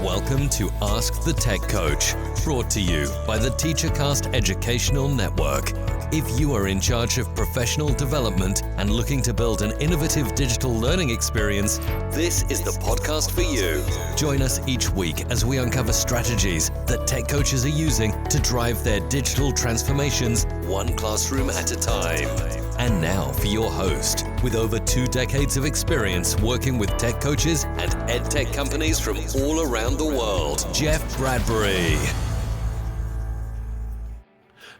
Welcome to Ask the Tech Coach, brought to you by the TeacherCast Educational Network. If you are in charge of professional development and looking to build an innovative digital learning experience, this is the podcast for you. Join us each week as we uncover strategies that tech coaches are using to drive their digital transformations one classroom at a time. And now for your host, with over 2 decades of experience working with tech coaches and ed tech companies from all around the world, Jeff Bradbury.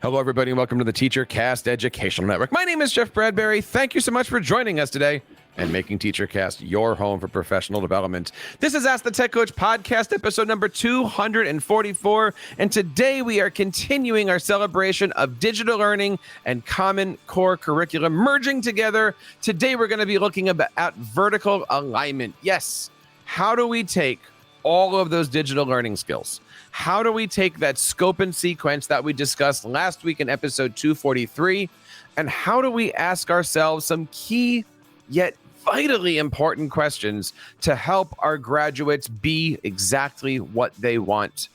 Hello, everybody, and welcome to the TeacherCast Educational Network. My name is Jeff Bradbury. Thank you so much for joining us today and making TeacherCast your home for professional development. This is Ask the Tech Coach podcast, episode number 244, and today we are continuing our celebration of digital learning and Common Core curriculum merging together. Today we're going to be looking at vertical alignment. Yes, how do we take all of those digital learning skills? How do we take that scope and sequence that we discussed last week in episode 243, and how do we ask ourselves some key yet vitally important questions to help our graduates be exactly what they want?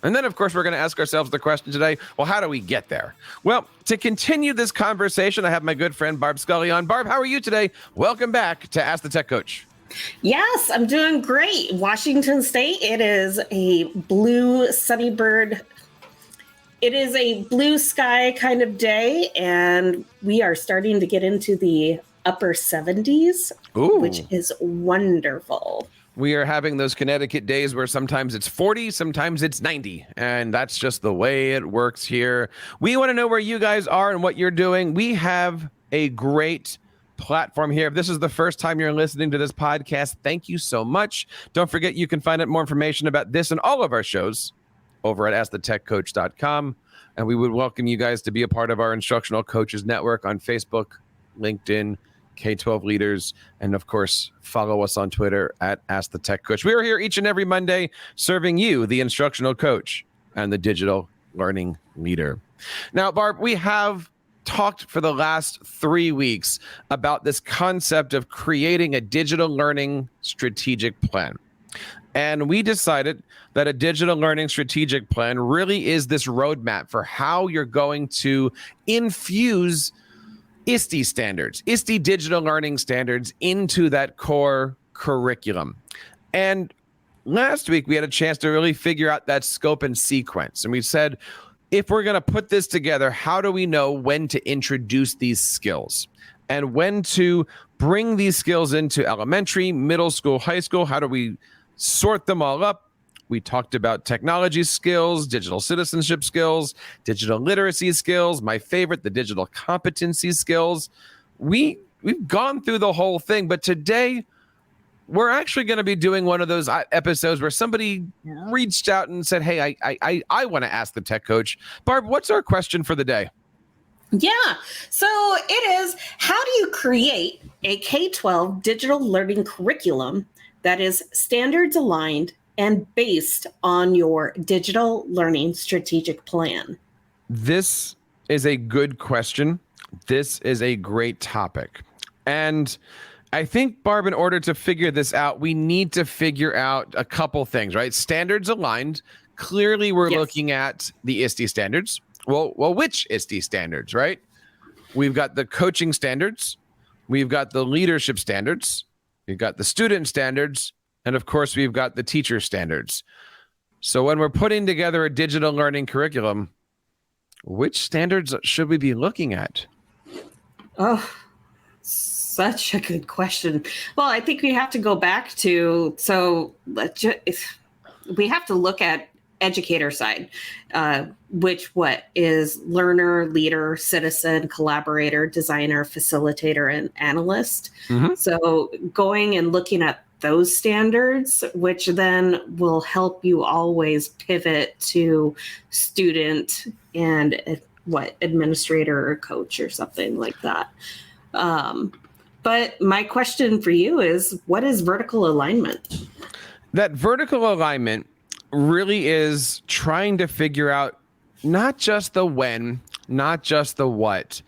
And then, of course, we're going to ask ourselves the question today, well, how do we get there? Well, to continue this conversation, I have my good friend Barb Scully on. Barb, how are you today? Welcome back to Ask the Tech Coach. Yes, I'm doing great. Washington State, it is a blue sunny bird. It is a blue sky kind of day, and we are starting to get into the upper 70s, which is wonderful. We are having those Connecticut days where sometimes it's 40, sometimes it's 90, and that's just the way it works here. We want to know where you guys are and what you're doing. We have a great platform here. If this is the first time you're listening to this podcast, thank you so much. Don't forget, you can find out more information about this and all of our shows over at askthetechcoach.com. And we would welcome you guys to be a part of our Instructional Coaches Network on Facebook, LinkedIn, K12 Leaders, and of course, follow us on Twitter at Ask the Tech Coach. We are here each and every Monday serving you, the instructional coach and the digital learning leader. Now, Barb, we have talked for the last 3 weeks about this concept of creating a digital learning strategic plan. And we decided that a digital learning strategic plan really is this roadmap for how you're going to infuse ISTE standards, ISTE digital learning standards into that core curriculum. And last week we had a chance to really figure out that scope and sequence. And we said, if we're going to put this together, how do we know when to introduce these skills and when to bring these skills into elementary, middle school, high school? How do we sort them all up? We talked about technology skills, digital citizenship skills, digital literacy skills, my favorite, the digital competency skills. We've gone through the whole thing, but today we're actually going to be doing one of those episodes where somebody reached out and said, hey, I want to ask the tech coach. Barb, what's our question for the day? Yeah, so it is, how do you create a K12 digital learning curriculum that is standards aligned and based on your digital learning strategic plan? This is a good question. This is a great topic. And I think, Barb, in order to figure this out, we need to figure out a couple things, right? Standards aligned. Clearly, we're looking at the ISTE standards. Well, which ISTE standards, right? We've got the coaching standards. We've got the leadership standards. We've got the student standards. And of course, we've got the teacher standards. So when we're putting together a digital learning curriculum, which standards should we be looking at? Oh, such a good question. Well, I think we have to go back to, we have to look at educator side, which is learner, leader, citizen, collaborator, designer, facilitator, and analyst. Mm-hmm. So going and looking at those standards, which then will help you always pivot to student and administrator or coach or something like that. But my question for you is, what is vertical alignment? That vertical alignment really is trying to figure out not just the when, not just the what,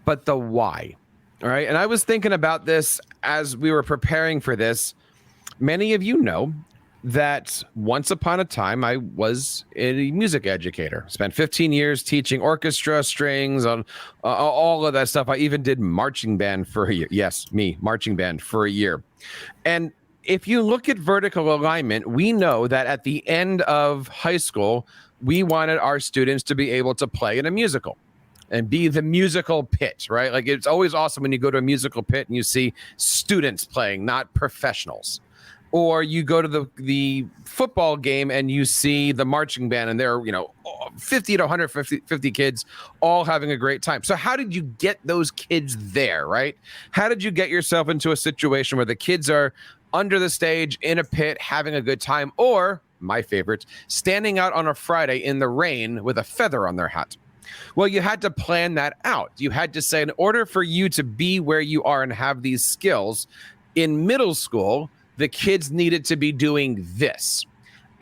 but the why. All right. And I was thinking about this as we were preparing for this. Many of you know that once upon a time I was a music educator. Spent 15 years teaching orchestra, strings, on all of that stuff. I even did marching band for a year. Yes, me, marching band for a year. And if you look at vertical alignment, we know that at the end of high school, we wanted our students to be able to play in a musical and be the musical pit, right? Like, it's always awesome when you go to a musical pit and you see students playing, not professionals. Or you go to the football game and you see the marching band and they're, 50 to 150 kids all having a great time. So how did you get those kids there, right? How did you get yourself into a situation where the kids are under the stage in a pit having a good time, or, my favorite, standing out on a Friday in the rain with a feather on their hat? Well, you had to plan that out. You had to say, in order for you to be where you are and have these skills, in middle school, the kids needed to be doing this.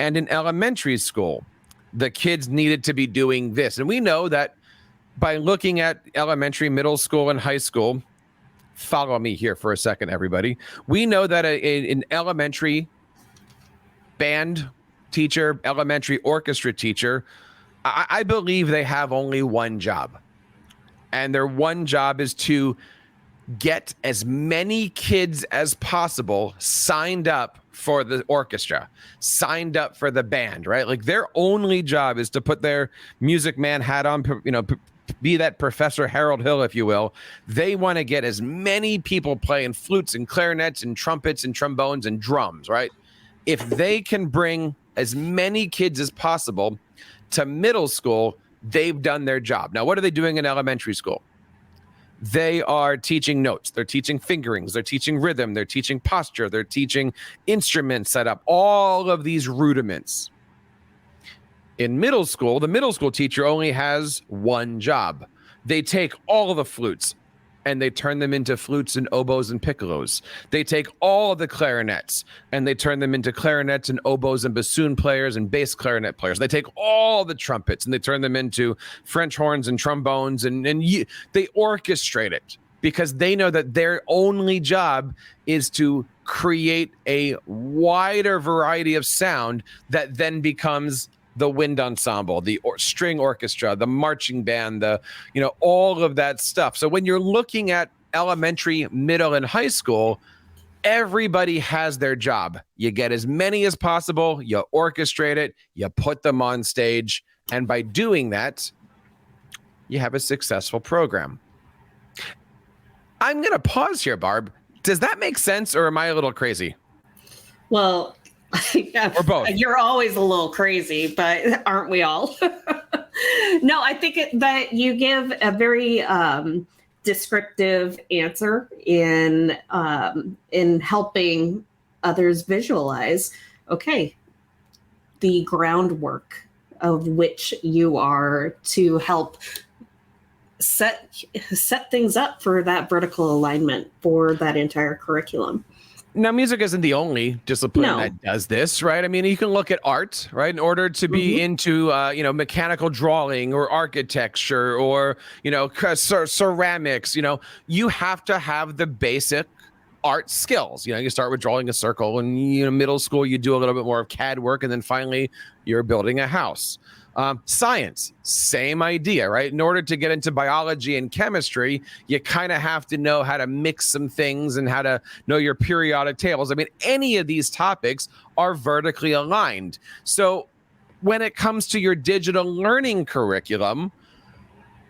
And in elementary school, the kids needed to be doing this. And we know that by looking at elementary, middle school, and high school, follow me here for a second, everybody. We know that an elementary band teacher, elementary orchestra teacher, I believe they have only one job. And their one job is to get as many kids as possible signed up for the orchestra, signed up for the band, right? Like, their only job is to put their music man hat on, be that Professor Harold Hill, if you will. They want to get as many people playing flutes and clarinets and trumpets and trombones and drums, right? If they can bring as many kids as possible to middle school, they've done their job. Now, what are they doing in elementary school? They are teaching notes. They're teaching fingerings. They're teaching rhythm. They're teaching posture. They're teaching instrument setup, all of these rudiments. In middle school, the middle school teacher only has one job. They take all of the flutes and they turn them into flutes and oboes and piccolos. They take all of the clarinets and they turn them into clarinets and oboes and bassoon players and bass clarinet players. They take all the trumpets and they turn them into French horns and trombones, and they orchestrate it because they know that their only job is to create a wider variety of sound that then becomes the wind ensemble, the string orchestra, the marching band, all of that stuff. So when you're looking at elementary, middle, and high school, everybody has their job. You get as many as possible, you orchestrate it, you put them on stage, and by doing that, you have a successful program. I'm going to pause here, Barb. Does that make sense, or am I a little crazy? Well, or both. You're always a little crazy, but aren't we all? No, I think that you give a very descriptive answer in helping others visualize, okay, the groundwork of which you are to help set things up for that vertical alignment for that entire curriculum. Now, music isn't the only discipline that does this, right? I mean, you can look at art, right? In order to be into, mechanical drawing or architecture or, ceramics, you have to have the basic art skills. You start with drawing a circle, and, middle school, you do a little bit more of CAD work, and then finally you're building a house. Science, same idea, right? In order to get into biology and chemistry, you kind of have to know how to mix some things and how to know your periodic tables. I mean, any of these topics are vertically aligned. So when it comes to your digital learning curriculum,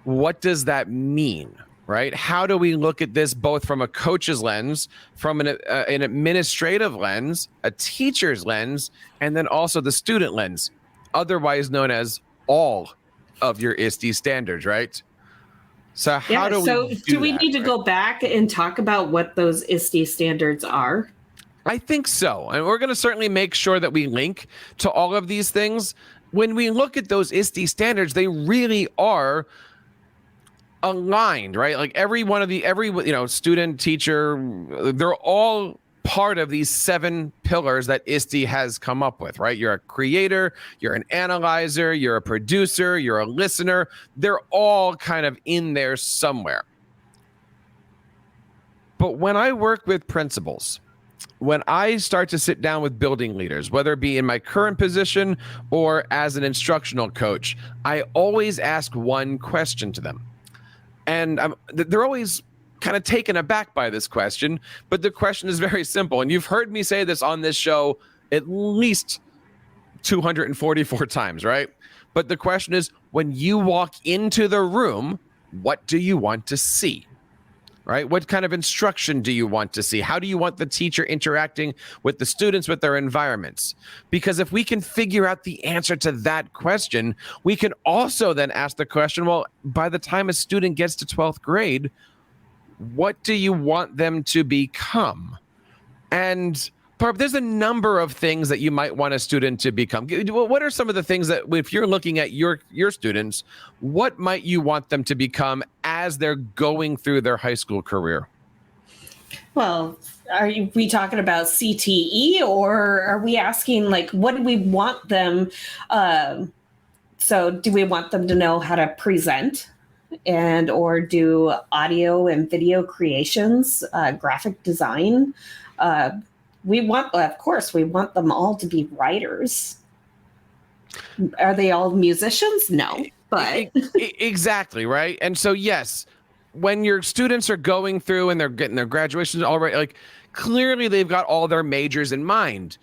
what does that mean, right? How do we look at this both from a coach's lens, from an administrative lens, a teacher's lens, and then also the student lens? Otherwise known as all of your ISTE standards, right? So how do we need to go back and talk about what those ISTE standards are? I think so. And we're going to certainly make sure that we link to all of these things. When we look at those ISTE standards, they really are aligned, right? Like every student, teacher, they're all part of these 7 pillars that ISTE has come up with, right? You're a creator, you're an analyzer, you're a producer, you're a listener. They're all kind of in there somewhere. But when I work with principals when I start to sit down with building leaders, whether it be in my current position or as an instructional coach, I always ask one question to them. And they're always kind of taken aback by this question, but the question is very simple. And you've heard me say this on this show at least 244 times, right? But the question is, when you walk into the room, what do you want to see? Right? What kind of instruction do you want to see? How do you want the teacher interacting with the students, with their environments? Because if we can figure out the answer to that question, we can also then ask the question, well, by the time a student gets to 12th grade, what do you want them to become? And Barb, there's a number of things that you might want a student to become. What are some of the things that, if you're looking at your students, what might you want them to become as they're going through their high school career? Well, we talking about CTE, or are we asking, like, what do we want them? So do we want them to know how to present and or do audio and video creations, graphic design? Of course, we want them all to be writers. Are they all musicians? No, but exactly, right. And so, yes, when your students are going through and they're getting their graduations already, like, clearly they've got all their majors in mind.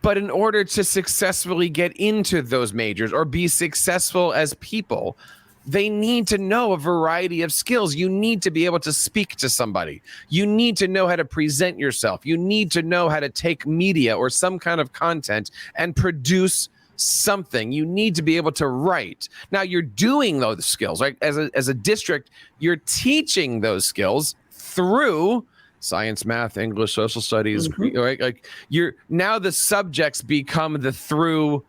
But in order to successfully get into those majors or be successful as people, they need to know a variety of skills. You need to be able to speak to somebody. You need to know how to present yourself. You need to know how to take media or some kind of content and produce something. You need to be able to write. Now, you're doing those skills, right? As a district, you're teaching those skills through science, math, English, social studies, right? Like, now the subjects become the through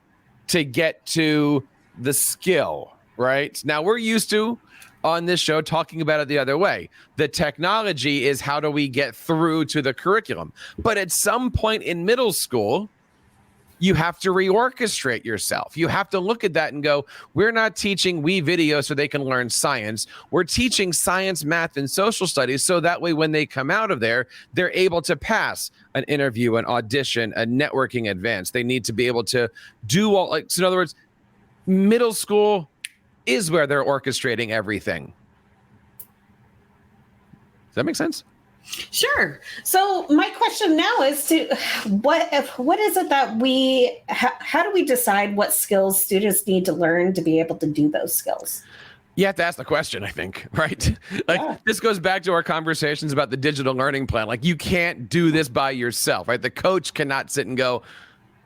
to get to the skill. Right? Now, we're used to, on this show, talking about it the other way. The technology is how do we get through to the curriculum. But at some point in middle school, you have to reorchestrate yourself. You have to look at that and go, we're not teaching video so they can learn science. We're teaching science, math, and social studies so that way when they come out of there, they're able to pass an interview, an audition, a networking advance. They need to be able to do all, like, so in other words, middle school is where they're orchestrating everything. Does that make sense? Sure. So my question now is what is it that how do we decide what skills students need to learn to be able to do those skills? You have to ask the question, I think, right? This goes back to our conversations about the digital learning plan. Like, you can't do this by yourself, right? The coach cannot sit and go,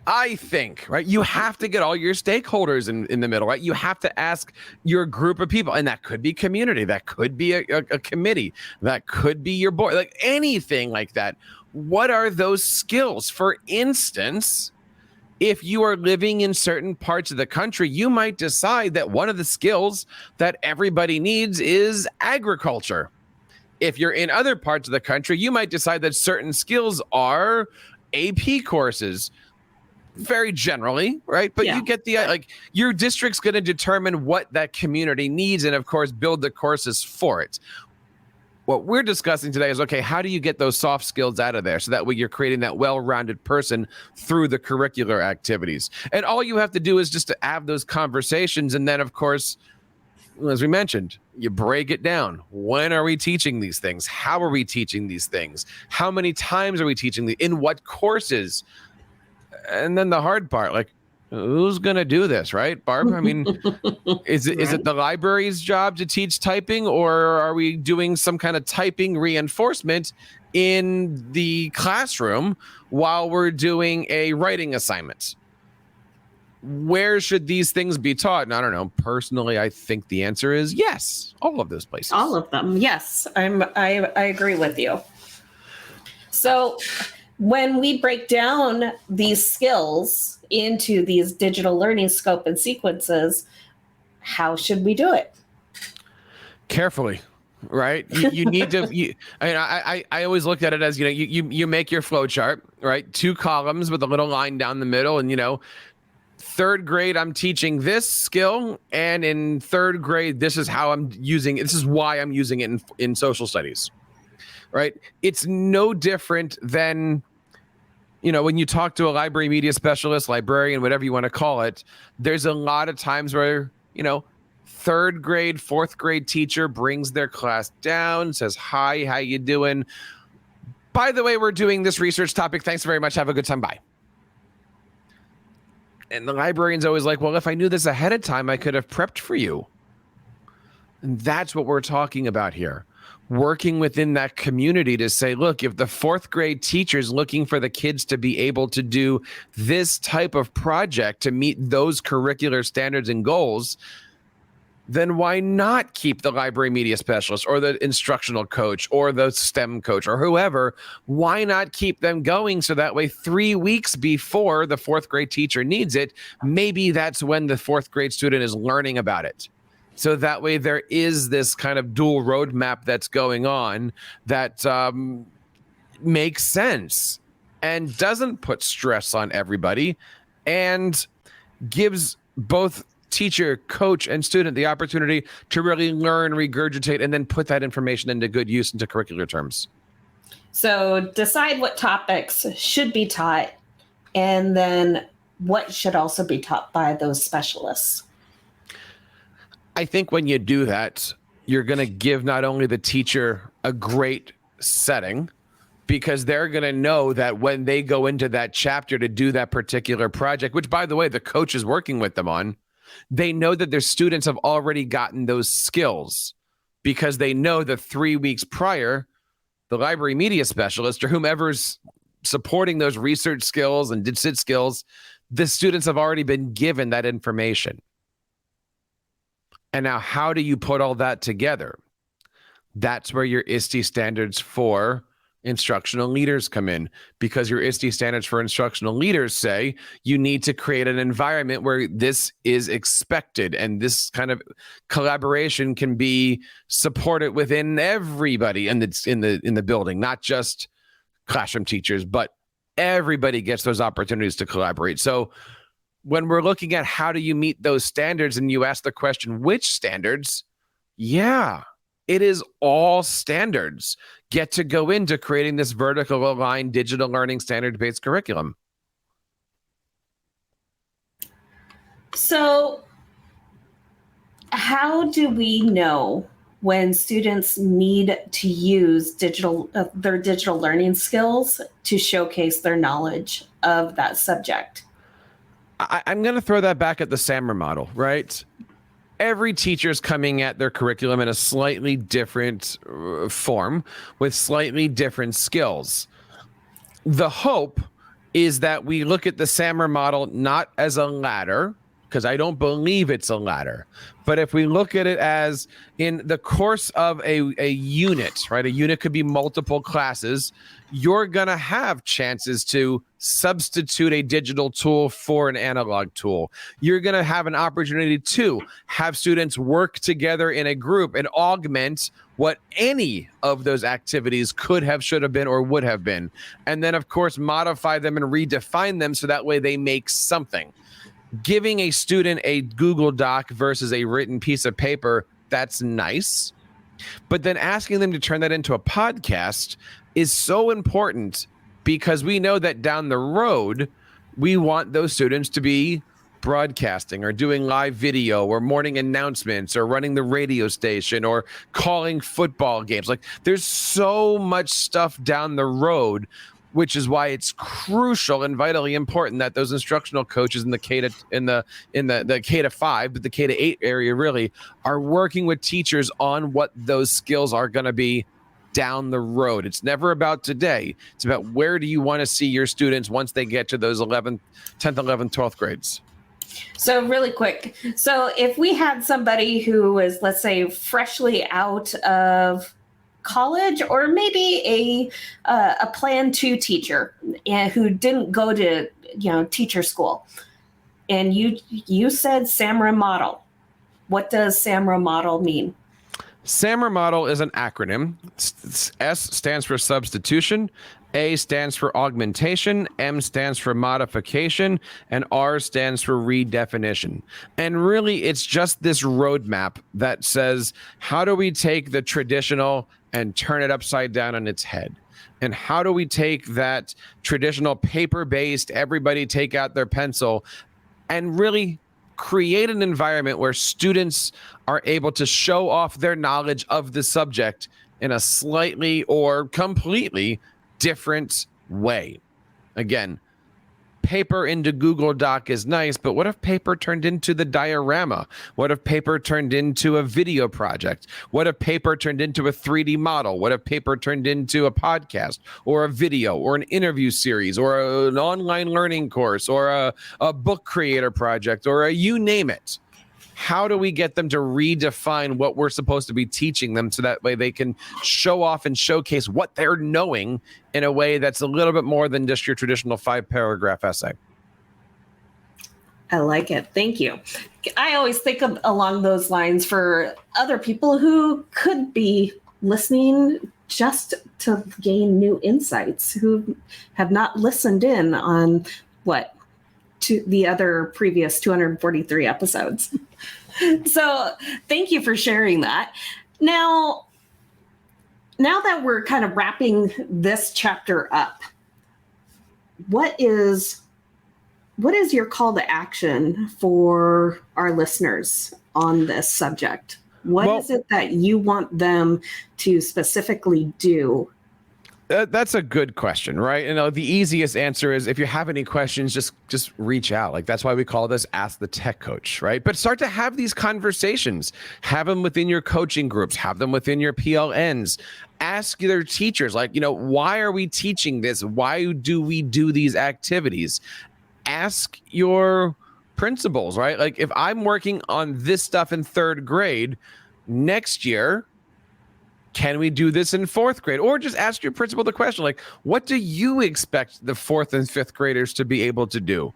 I think, right? You have to get all your stakeholders in the middle, right? You have to ask your group of people, and that could be community, that could be a committee, that could be your board, like anything like that. What are those skills? For instance, if you are living in certain parts of the country, you might decide that one of the skills that everybody needs is agriculture. If you're in other parts of the country, you might decide that certain skills are AP courses. Very generally, right? But you get the, like, your district's going to determine what that community needs and, of course, build the courses for it. What we're discussing today is, okay, how do you get those soft skills out of there so that way you're creating that well-rounded person through the curricular activities? And all you have to do is just to have those conversations. And then, of course, as we mentioned, you break it down. When are we teaching these things? How are we teaching these things? How many times are we teaching these? In what courses? And then the hard part, like, who's going to do this, right, Barb? I mean, is it the library's job to teach typing, or are we doing some kind of typing reinforcement in the classroom while we're doing a writing assignment? Where should these things be taught? And I don't know. Personally, I think the answer is yes. All of those places. All of them. Yes. I agree with you. So when we break down these skills into these digital learning scope and sequences, how should we do it? Carefully, right? You need to. I always looked at it as, you make your flow chart, right? 2 columns with a little line down the middle, and 3rd grade, I'm teaching this skill, and in 3rd grade, this is how I'm using it. This is why I'm using it in social studies. Right? It's no different than when you talk to a library media specialist, librarian, whatever you want to call it, there's a lot of times where, third grade, fourth grade teacher brings their class down, says, hi, how you doing? By the way, we're doing this research topic. Thanks very much. Have a good time. Bye. And the librarian's always like, well, if I knew this ahead of time, I could have prepped for you. And that's what we're talking about here. Working within that community to say, look, if the fourth grade teacher is looking for the kids to be able to do this type of project to meet those curricular standards and goals, then why not keep the library media specialist or the instructional coach or the STEM coach or whoever? Why not keep them going so that way 3 weeks before the fourth grade teacher needs it, maybe that's when the fourth grade student is learning about it. So that way there is this kind of dual roadmap that's going on that makes sense and doesn't put stress on everybody and gives both teacher, coach, and student the opportunity to really learn, regurgitate, and then put that information into good use into curricular terms. So decide what topics should be taught and then what should also be taught by those specialists. I think when you do that, you're going to give not only the teacher a great setting, because they're going to know that when they go into that chapter to do that particular project, which, by the way, the coach is working with them on, they know that their students have already gotten those skills because they know that 3 weeks prior, the library media specialist or whomever's supporting those research skills and DIT skills, the students have already been given that information. And now how do you put all that together? That's where your ISTE standards for instructional leaders come in, because your ISTE standards for instructional leaders say you need to create an environment where this is expected and this kind of collaboration can be supported within everybody in the building, not just classroom teachers, but everybody gets those opportunities to collaborate. So when we're looking at how do you meet those standards and you ask the question, which standards? Yeah, it is all standards get to go into creating this vertical aligned digital learning standard-based curriculum. So how do we know when students need to use their digital learning skills to showcase their knowledge of that subject? I'm going to throw that back at the SAMR model, right? Every teacher is coming at their curriculum in a slightly different form with slightly different skills. The hope is that we look at the SAMR model not as a ladder, because I don't believe it's a ladder, but if we look at it as in the course of a unit, right? A unit could be multiple classes. You're going to have chances to substitute a digital tool for an analog tool. You're going to have an opportunity to have students work together in a group and augment what any of those activities could have, should have been, or would have been. And then, of course, modify them and redefine them so that way they make something. Giving a student a Google Doc versus a written piece of paper, that's nice. But then asking them to turn that into a podcast is so important, because we know that down the road, we want those students to be broadcasting or doing live video or morning announcements or running the radio station or calling football games. Like, there's so much stuff down the road, which is why it's crucial and vitally important that those instructional coaches in the the K-5, but the K-8 area really are working with teachers on what those skills are going to be down the road. It's never about today. It's about where do you want to see your students once they get to those 10th, 11th, 12th grades. So really quick. So if we had somebody who was, let's say, freshly out of college, or maybe a Plan 2 teacher who didn't go to teacher school, and you said SAMR model. What does SAMR model mean? SAMR model is an acronym. S stands for substitution, A stands for augmentation, M stands for modification, and R stands for redefinition. And really, it's just this roadmap that says, how do we take the traditional and turn it upside down on its head? And how do we take that traditional paper-based, everybody take out their pencil, and really create an environment where students are able to show off their knowledge of the subject in a slightly or completely different way? Again, paper into Google Doc is nice, but what if paper turned into the diorama? What if paper turned into a video project? What if paper turned into a 3D model? What if paper turned into a podcast or a video or an interview series or an online learning course or a book creator project or you name it? How do we get them to redefine what we're supposed to be teaching them so that way they can show off and showcase what they're knowing in a way that's a little bit more than just your traditional 5-paragraph essay? I like it. Thank you. I always think of along those lines for other people who could be listening just to gain new insights, who have not listened in on to the other previous 243 episodes. So thank you for sharing that. Now that we're kind of wrapping this chapter up, what is your call to action for our listeners on this subject? What is it that you want them to specifically do? That's a good question, right? The easiest answer is if you have any questions, just reach out. Like, that's why we call this Ask the Tech Coach, right? But start to have these conversations. Have them within your coaching groups. Have them within your PLNs. Ask your teachers, why are we teaching this? Why do we do these activities? Ask your principals, right? Like, if I'm working on this stuff in 3rd grade, next year, can we do this in 4th grade? Or just ask your principal the question, like, what do you expect the 4th and 5th graders to be able to do?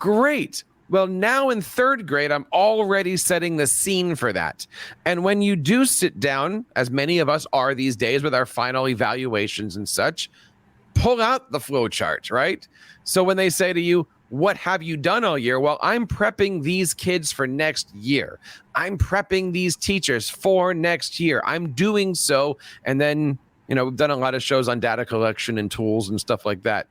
Great. Well, now in 3rd grade, I'm already setting the scene for that. And when you do sit down, as many of us are these days with our final evaluations and such, pull out the flow chart, right? So when they say to you, what have you done all year? Well, I'm prepping these kids for next year. I'm prepping these teachers for next year. I'm doing so. And then, we've done a lot of shows on data collection and tools and stuff like that.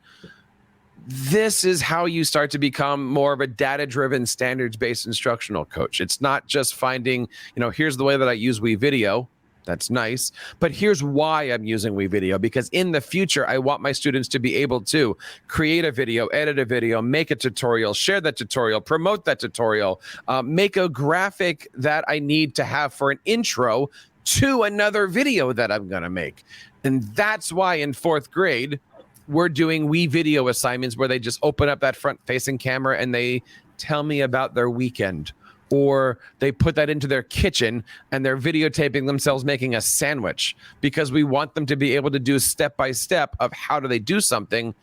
This is how you start to become more of a data-driven, standards-based instructional coach. It's not just finding, here's the way that I use WeVideo. That's nice. But here's why I'm using WeVideo, because in the future, I want my students to be able to create a video, edit a video, make a tutorial, share that tutorial, promote that tutorial, make a graphic that I need to have for an intro to another video that I'm going to make. And that's why in 4th grade, we're doing WeVideo assignments where they just open up that front-facing camera and they tell me about their weekend. Or they put that into their kitchen and they're videotaping themselves making a sandwich, because we want them to be able to do step by step of how do they do something.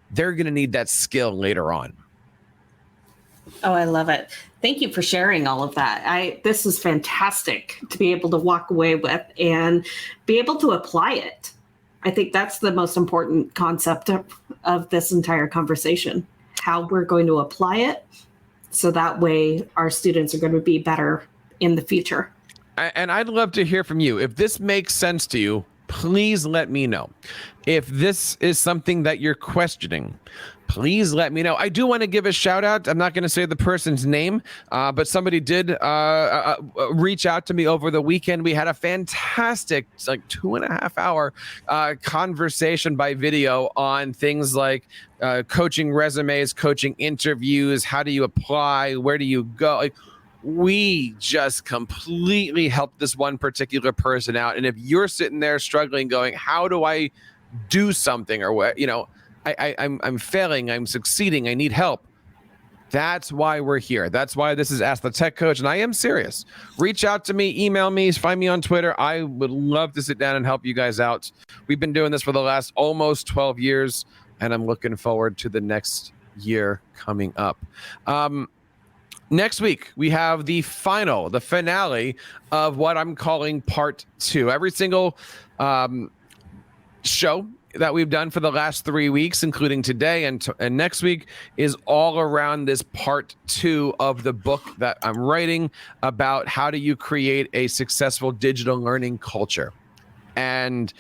They're going to need that skill later on. Oh, I love it. Thank you for sharing all of that. This is fantastic to be able to walk away with and be able to apply it. I think that's the most important concept of this entire conversation, how we're going to apply it. So that way our students are going to be better in the future. And I'd love to hear from you. If this makes sense to you, please let me know. If this is something that you're questioning, please let me know. I do want to give a shout out. I'm not going to say the person's name, but somebody did reach out to me over the weekend. We had a fantastic, 2.5 hour conversation by video on things like coaching resumes, coaching interviews, how do you apply, where do you go? We just completely helped this one particular person out. And if you're sitting there struggling, going, how do I do something, or what, I'm failing, I'm succeeding, I need help. That's why we're here. That's why this is Ask the Tech Coach, and I am serious. Reach out to me, email me, find me on Twitter. I would love to sit down and help you guys out. We've been doing this for the last almost 12 years, and I'm looking forward to the next year coming up. Next week, we have the finale of what I'm calling part 2. Every single show that we've done for the last 3 weeks, including today and next week, is all around this part 2 of the book that I'm writing about how do you create a successful digital learning culture. And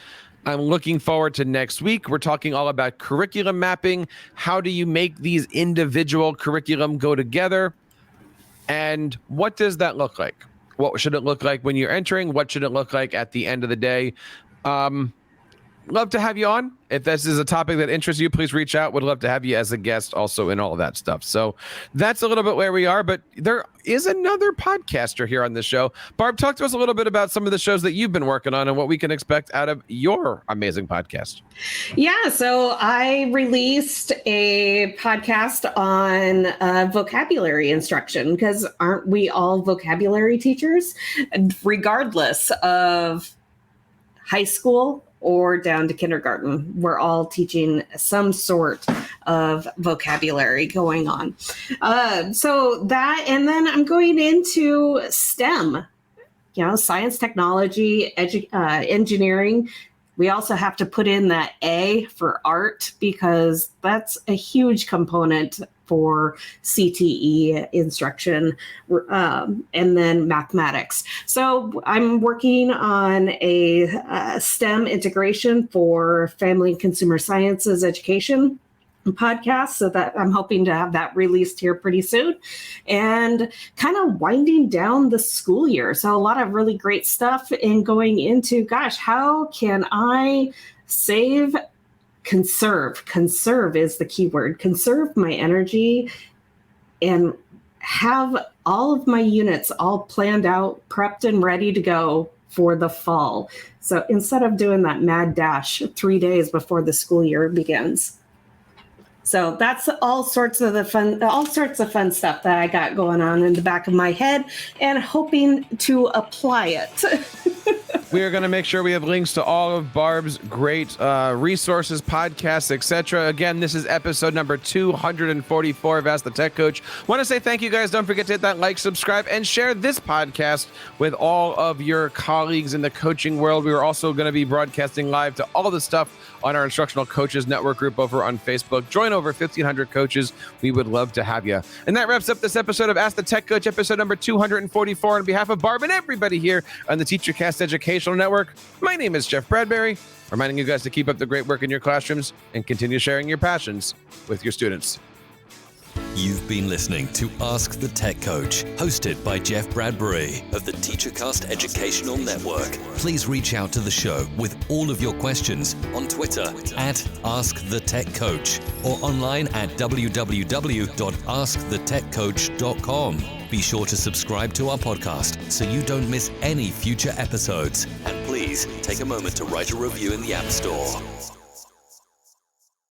I'm looking forward to next week. We're talking all about curriculum mapping. How do you make these individual curriculum go together? And what does that look like? What should it look like when you're entering? What should it look like at the end of the day? Love to have you on. If this is a topic that interests you, please reach out. Would love to have you as a guest also in all of that stuff. So that's a little bit where we are, but there is another podcaster here on the show. Barb, talk to us a little bit about some of the shows that you've been working on and what we can expect out of your amazing podcast. Yeah, so I released a podcast on vocabulary instruction, because aren't we all vocabulary teachers, regardless of high school or down to kindergarten? We're all teaching some sort of vocabulary going on. So that, and then I'm going into STEM, science, technology, engineering. We also have to put in that A for art, because that's a huge component for CTE instruction, and then mathematics. So I'm working on a STEM integration for family and consumer sciences education podcast, so that I'm hoping to have that released here pretty soon, and kind of winding down the school year. So a lot of really great stuff in going into, how can I conserve is the key word, conserve my energy and have all of my units all planned out, prepped and ready to go for the fall. So instead of doing that mad dash 3 days before the school year begins. So that's all sorts of fun stuff that I got going on in the back of my head, and hoping to apply it. We are going to make sure we have links to all of Barb's great resources, podcasts, etc. Again, this is episode number 244 of Ask the Tech Coach. Want to say thank you, guys. Don't forget to hit that like, subscribe, and share this podcast with all of your colleagues in the coaching world. We are also going to be broadcasting live to all the stuff on our Instructional Coaches Network group over on Facebook. Join over 1,500 coaches. We would love to have you. And that wraps up this episode of Ask the Tech Coach, episode number 244. On behalf of Barb and everybody here on the TeacherCast Educational Network, my name is Jeff Bradbury, reminding you guys to keep up the great work in your classrooms and continue sharing your passions with your students. You've been listening to Ask the Tech Coach, hosted by Jeff Bradbury of the TeacherCast Educational Network. Please reach out to the show with all of your questions on Twitter at AskTheTechCoach or online at www.askthetechcoach.com. Be sure to subscribe to our podcast so you don't miss any future episodes. And please take a moment to write a review in the App Store.